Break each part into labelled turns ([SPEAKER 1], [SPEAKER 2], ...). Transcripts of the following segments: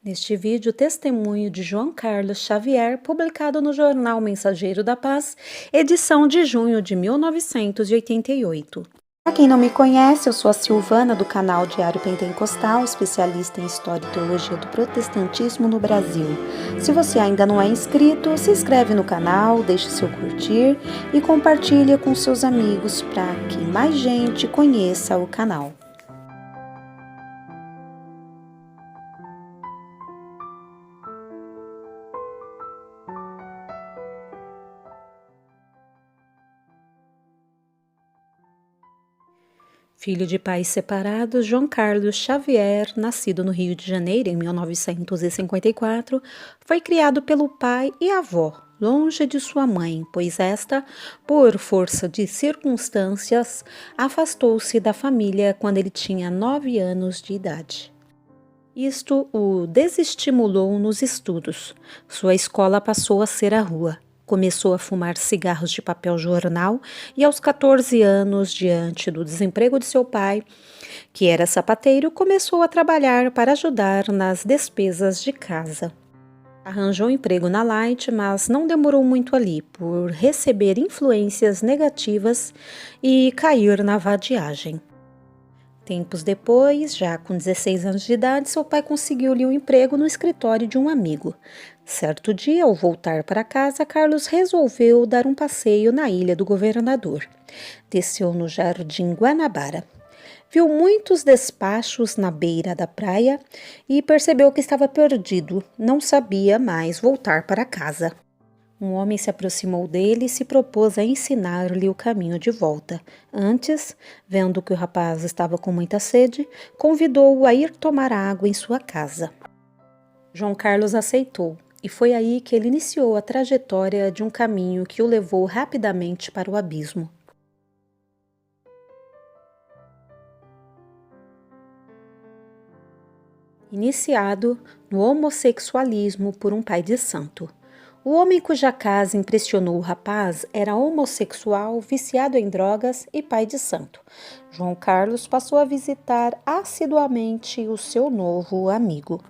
[SPEAKER 1] Neste vídeo, testemunho de João Carlos Xavier, publicado no Jornal Mensageiro da Paz, edição de junho de 1988. Para quem não me conhece, eu sou a Silvana do canal Diário Pentecostal, especialista em História e Teologia do Protestantismo no Brasil. Se você ainda não é inscrito, se inscreve no canal, deixe seu curtir e compartilhe com seus amigos para que mais gente conheça o canal. Filho de pais separados, João Carlos Xavier, nascido no Rio de Janeiro em 1954, foi criado pelo pai e avó, longe de sua mãe, pois esta, por força de circunstâncias, afastou-se da família quando ele tinha 9 anos de idade. Isto o desestimulou nos estudos. Sua escola passou a ser a rua. Começou a fumar cigarros de papel jornal e aos 14 anos, diante do desemprego de seu pai, que era sapateiro, começou a trabalhar para ajudar nas despesas de casa. Arranjou emprego na Light, mas não demorou muito ali, por receber influências negativas e cair na vadiagem. Tempos depois, já com 16 anos de idade, seu pai conseguiu-lhe um emprego no escritório de um amigo. Certo dia, ao voltar para casa, Carlos resolveu dar um passeio na Ilha do Governador. Desceu no Jardim Guanabara. Viu muitos despachos na beira da praia e percebeu que estava perdido, não sabia mais voltar para casa. Um homem se aproximou dele e se propôs a ensinar-lhe o caminho de volta. Antes, vendo que o rapaz estava com muita sede, convidou-o a ir tomar água em sua casa. João Carlos aceitou, e foi aí que ele iniciou a trajetória de um caminho que o levou rapidamente para o abismo. Iniciado no homossexualismo por um pai de santo. O homem cuja casa impressionou o rapaz era homossexual, viciado em drogas e pai de santo. João Carlos passou a visitar assiduamente o seu novo amigo.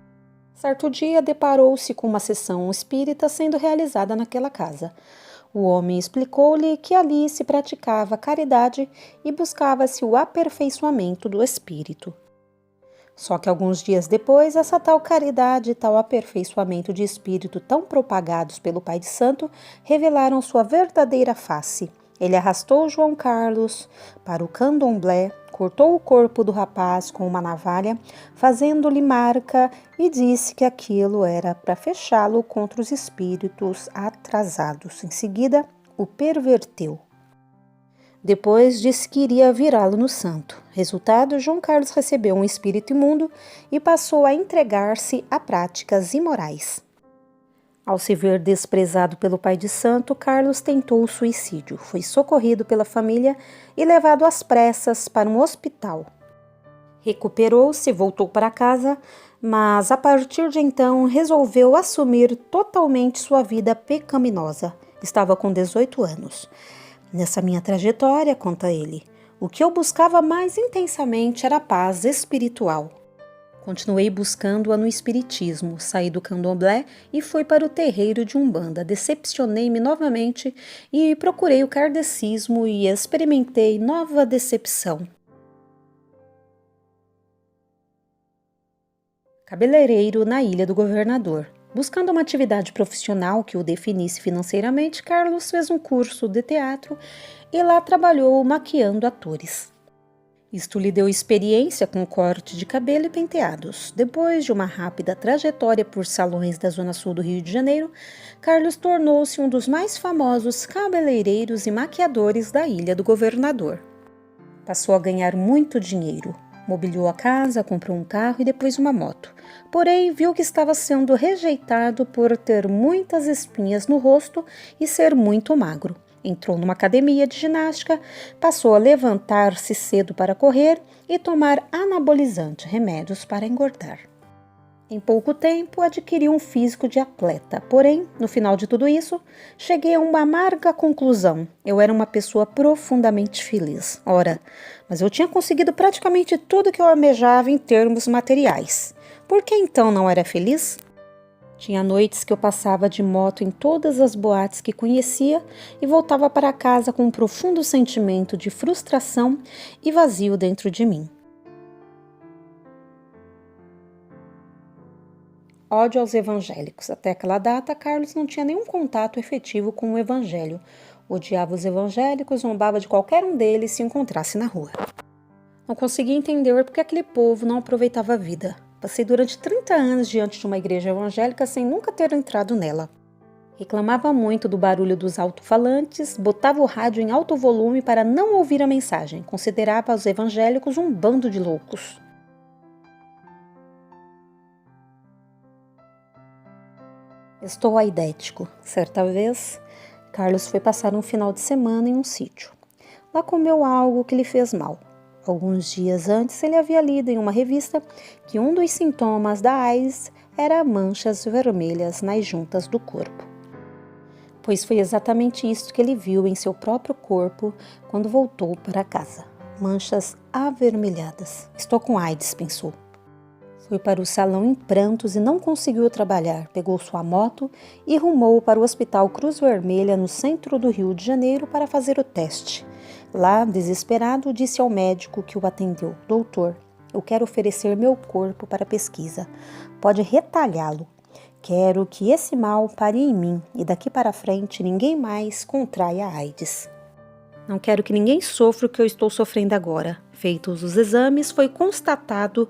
[SPEAKER 1] Certo dia, deparou-se com uma sessão espírita sendo realizada naquela casa. O homem explicou-lhe que ali se praticava caridade e buscava-se o aperfeiçoamento do espírito. Só que alguns dias depois, essa tal caridade e tal aperfeiçoamento de espírito tão propagados pelo Pai de Santo revelaram sua verdadeira face. Ele arrastou João Carlos para o candomblé, cortou o corpo do rapaz com uma navalha, fazendo-lhe marca e disse que aquilo era para fechá-lo contra os espíritos atrasados. Em seguida, o perverteu. Depois disse que iria virá-lo no santo. Resultado, João Carlos recebeu um espírito imundo e passou a entregar-se a práticas imorais. Ao se ver desprezado pelo pai de santo, Carlos tentou o suicídio. Foi socorrido pela família e levado às pressas para um hospital. Recuperou-se, voltou para casa, mas a partir de então resolveu assumir totalmente sua vida pecaminosa. Estava com 18 anos. Nessa minha trajetória, conta ele, o que eu buscava mais intensamente era a paz espiritual. Continuei buscando-a no espiritismo, saí do candomblé e fui para o terreiro de Umbanda. Decepcionei-me novamente e procurei o kardecismo e experimentei nova decepção. Cabeleireiro na Ilha do Governador. Buscando uma atividade profissional que o definisse financeiramente, Carlos fez um curso de teatro e lá trabalhou maquiando atores. Isto lhe deu experiência com corte de cabelo e penteados. Depois de uma rápida trajetória por salões da zona sul do Rio de Janeiro, Carlos tornou-se um dos mais famosos cabeleireiros e maquiadores da Ilha do Governador. Passou a ganhar muito dinheiro. Mobiliou a casa, comprou um carro e depois uma moto. Porém, viu que estava sendo rejeitado por ter muitas espinhas no rosto e ser muito magro. Entrou numa academia de ginástica, passou a levantar-se cedo para correr e tomar anabolizante, remédios para engordar. Em pouco tempo, adquiri um físico de atleta. Porém, no final de tudo isso, cheguei a uma amarga conclusão. Eu era uma pessoa profundamente feliz. Ora, mas eu tinha conseguido praticamente tudo que eu almejava em termos materiais. Por que então não era feliz? Tinha noites que eu passava de moto em todas as boates que conhecia e voltava para casa com um profundo sentimento de frustração e vazio dentro de mim. Ódio aos evangélicos. Até aquela data, Carlos não tinha nenhum contato efetivo com o evangelho. Odiava os evangélicos, zombava de qualquer um deles se encontrasse na rua. Não conseguia entender por que aquele povo não aproveitava a vida. Passei durante 30 anos diante de uma igreja evangélica sem nunca ter entrado nela. Reclamava muito do barulho dos alto-falantes, botava o rádio em alto volume para não ouvir a mensagem. Considerava os evangélicos um bando de loucos. Estou aidético. Certa vez, Carlos foi passar um final de semana em um sítio. Lá comeu algo que lhe fez mal. Alguns dias antes, ele havia lido em uma revista que um dos sintomas da AIDS era manchas vermelhas nas juntas do corpo. Pois foi exatamente isso que ele viu em seu próprio corpo quando voltou para casa. Manchas avermelhadas. Estou com AIDS, pensou. Foi para o salão em prantos e não conseguiu trabalhar. Pegou sua moto e rumou para o Hospital Cruz Vermelha, no centro do Rio de Janeiro, para fazer o teste. Lá, desesperado, disse ao médico que o atendeu: Doutor, eu quero oferecer meu corpo para pesquisa. Pode retalhá-lo. Quero que esse mal pare em mim e daqui para frente ninguém mais contraia a AIDS. Não quero que ninguém sofra o que eu estou sofrendo agora. Feitos os exames, foi constatado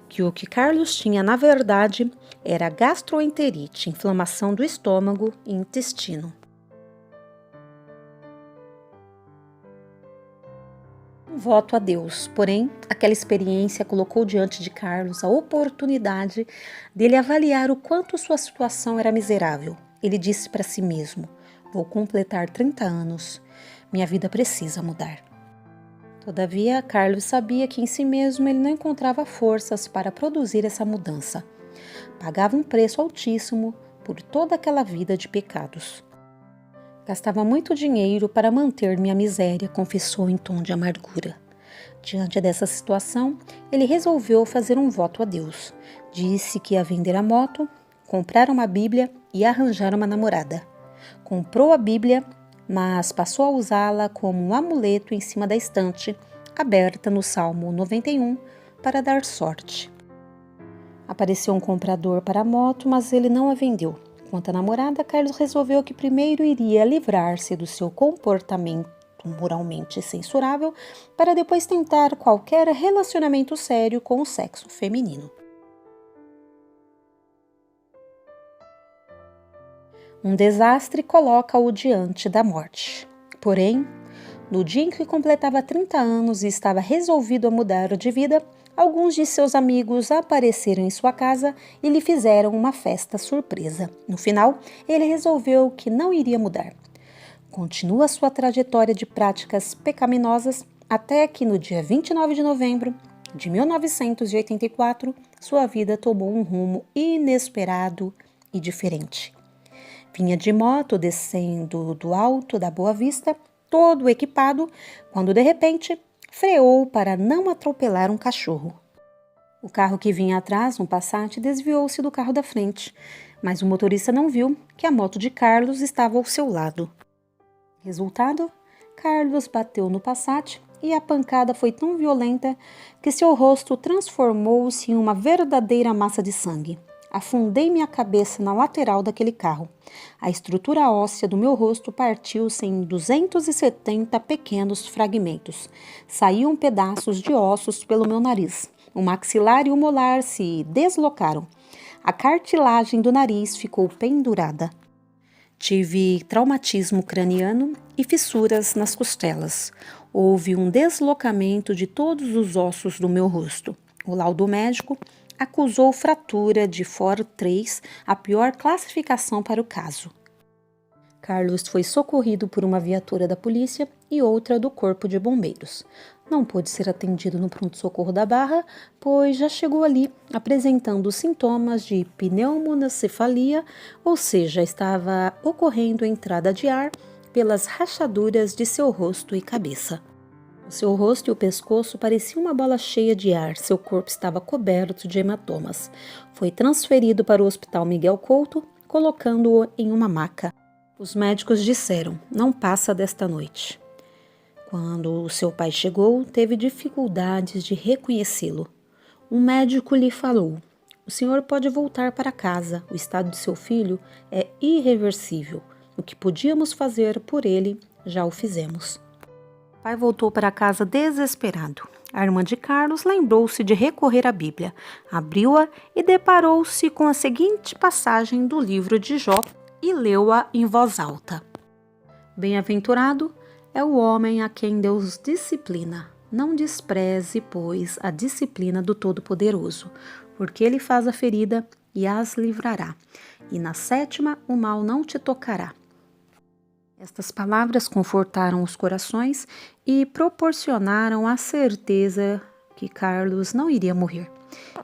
[SPEAKER 1] que o que Carlos tinha, na verdade, era gastroenterite, inflamação do estômago e intestino. Um voto a Deus, porém, aquela experiência colocou diante de Carlos a oportunidade dele avaliar o quanto sua situação era miserável. Ele disse para si mesmo: vou completar 30 anos, minha vida precisa mudar. Todavia, Carlos sabia que em si mesmo ele não encontrava forças para produzir essa mudança. Pagava um preço altíssimo por toda aquela vida de pecados. Gastava muito dinheiro para manter minha miséria, confessou em tom de amargura. Diante dessa situação, ele resolveu fazer um voto a Deus. Disse que ia vender a moto, comprar uma Bíblia e arranjar uma namorada. Comprou a Bíblia, mas passou a usá-la como um amuleto em cima da estante, aberta no Salmo 91, para dar sorte. Apareceu um comprador para a moto, mas ele não a vendeu. Quanto à namorada, Carlos resolveu que primeiro iria livrar-se do seu comportamento moralmente censurável, para depois tentar qualquer relacionamento sério com o sexo feminino. Um desastre coloca-o diante da morte. Porém, no dia em que completava 30 anos e estava resolvido a mudar de vida, alguns de seus amigos apareceram em sua casa e lhe fizeram uma festa surpresa. No final, ele resolveu que não iria mudar. Continua sua trajetória de práticas pecaminosas até que no dia 29 de novembro de 1984, sua vida tomou um rumo inesperado e diferente. Vinha de moto descendo do alto da Boa Vista, todo equipado, quando de repente freou para não atropelar um cachorro. O carro que vinha atrás, um Passat, desviou-se do carro da frente, mas o motorista não viu que a moto de Carlos estava ao seu lado. Resultado, Carlos bateu no Passat e a pancada foi tão violenta que seu rosto transformou-se em uma verdadeira massa de sangue. Afundei minha cabeça na lateral daquele carro. A estrutura óssea do meu rosto partiu-se em 270 pequenos fragmentos. Saíam pedaços de ossos pelo meu nariz. O maxilar e o molar se deslocaram. A cartilagem do nariz ficou pendurada. Tive traumatismo craniano e fissuras nas costelas. Houve um deslocamento de todos os ossos do meu rosto. O laudo médico acusou fratura de foro 3, a pior classificação para o caso. Carlos foi socorrido por uma viatura da polícia e outra do Corpo de Bombeiros. Não pôde ser atendido no pronto-socorro da Barra, pois já chegou ali apresentando sintomas de pneumocefalia, ou seja, estava ocorrendo entrada de ar pelas rachaduras de seu rosto e cabeça. O seu rosto e o pescoço pareciam uma bola cheia de ar, seu corpo estava coberto de hematomas. Foi transferido para o Hospital Miguel Couto, colocando-o em uma maca. Os médicos disseram: não passa desta noite. Quando o seu pai chegou, teve dificuldades de reconhecê-lo. Um médico lhe falou: o senhor pode voltar para casa, o estado de seu filho é irreversível. O que podíamos fazer por ele, já o fizemos. O pai voltou para casa desesperado. A irmã de Carlos lembrou-se de recorrer à Bíblia, abriu-a e deparou-se com a seguinte passagem do livro de Jó e leu-a em voz alta. Bem-aventurado é o homem a quem Deus disciplina. Não despreze, pois, a disciplina do Todo-Poderoso, porque ele faz a ferida e as livrará. E na 7ª o mal não te tocará. Estas palavras confortaram os corações e proporcionaram a certeza que Carlos não iria morrer.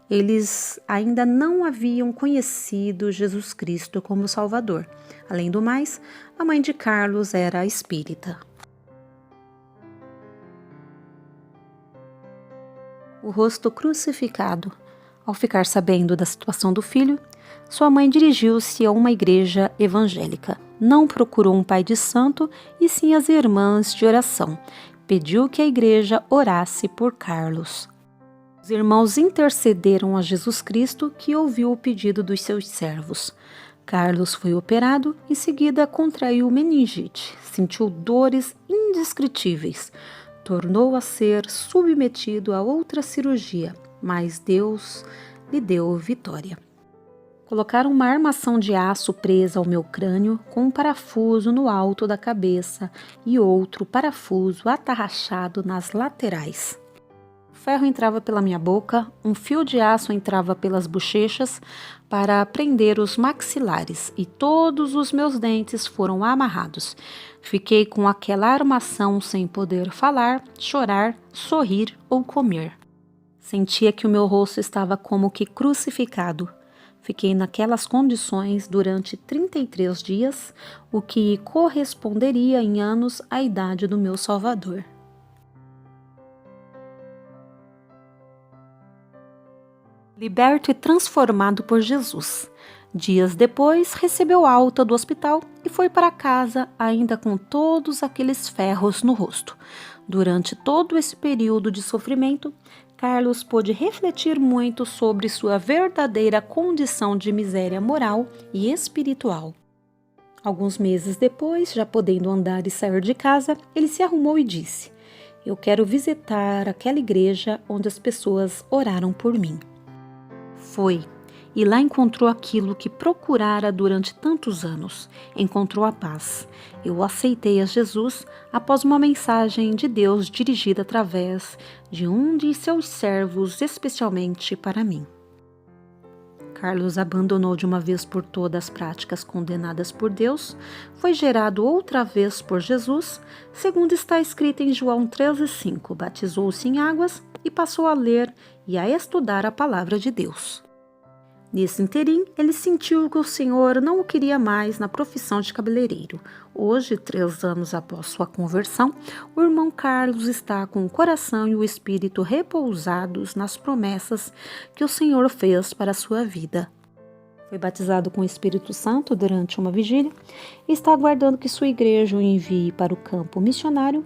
[SPEAKER 1] Eles ainda não haviam conhecido Jesus Cristo como Salvador. Além do mais, a mãe de Carlos era espírita. O rosto crucificado. Ao ficar sabendo da situação do filho, sua mãe dirigiu-se a uma igreja evangélica. Não procurou um pai de santo, e sim as irmãs de oração. Pediu que a igreja orasse por Carlos. Os irmãos intercederam a Jesus Cristo, que ouviu o pedido dos seus servos. Carlos foi operado, em seguida contraiu meningite, sentiu dores indescritíveis. Tornou a ser submetido a outra cirurgia, mas Deus lhe deu vitória. Colocaram uma armação de aço presa ao meu crânio com um parafuso no alto da cabeça e outro parafuso atarrachado nas laterais. O ferro entrava pela minha boca, um fio de aço entrava pelas bochechas para prender os maxilares e todos os meus dentes foram amarrados. Fiquei com aquela armação sem poder falar, chorar, sorrir ou comer. Sentia que o meu rosto estava como que crucificado. Fiquei naquelas condições durante 33 dias, o que corresponderia em anos à idade do meu Salvador. Liberto e transformado por Jesus. Dias depois, recebeu alta do hospital e foi para casa ainda com todos aqueles ferros no rosto. Durante todo esse período de sofrimento, Carlos pôde refletir muito sobre sua verdadeira condição de miséria moral e espiritual. Alguns meses depois, já podendo andar e sair de casa, ele se arrumou e disse: eu quero visitar aquela igreja onde as pessoas oraram por mim. Foi, e lá encontrou aquilo que procurara durante tantos anos. Encontrou a paz. Eu aceitei a Jesus após uma mensagem de Deus dirigida através de um de seus servos especialmente para mim. Carlos abandonou de uma vez por todas as práticas condenadas por Deus, foi gerado outra vez por Jesus, segundo está escrito em João 13,5, batizou-se em águas e passou a ler e a estudar a palavra de Deus. Nesse interim, ele sentiu que o Senhor não o queria mais na profissão de cabeleireiro. Hoje, 3 anos após sua conversão, o irmão Carlos está com o coração e o espírito repousados nas promessas que o Senhor fez para a sua vida. Foi batizado com o Espírito Santo durante uma vigília e está aguardando que sua igreja o envie para o campo missionário,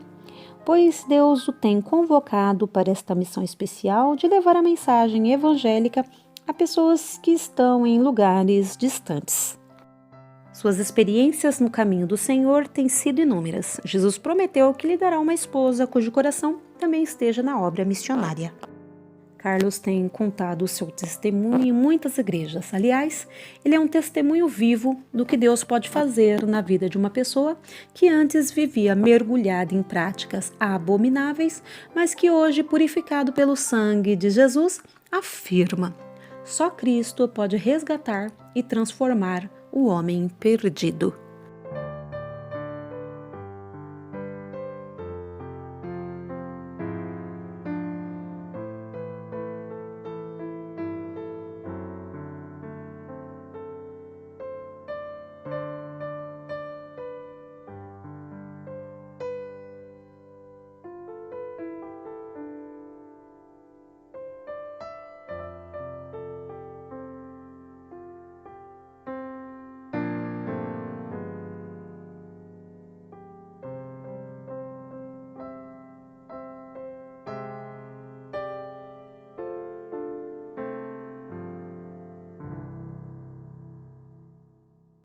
[SPEAKER 1] pois Deus o tem convocado para esta missão especial de levar a mensagem evangélica a pessoas que estão em lugares distantes. Suas experiências no caminho do Senhor têm sido inúmeras. Jesus prometeu que lhe dará uma esposa cujo coração também esteja na obra missionária. Carlos tem contado o seu testemunho em muitas igrejas. Aliás, ele é um testemunho vivo do que Deus pode fazer na vida de uma pessoa que antes vivia mergulhada em práticas abomináveis, mas que hoje, purificado pelo sangue de Jesus, afirma: só Cristo pode resgatar e transformar o homem perdido.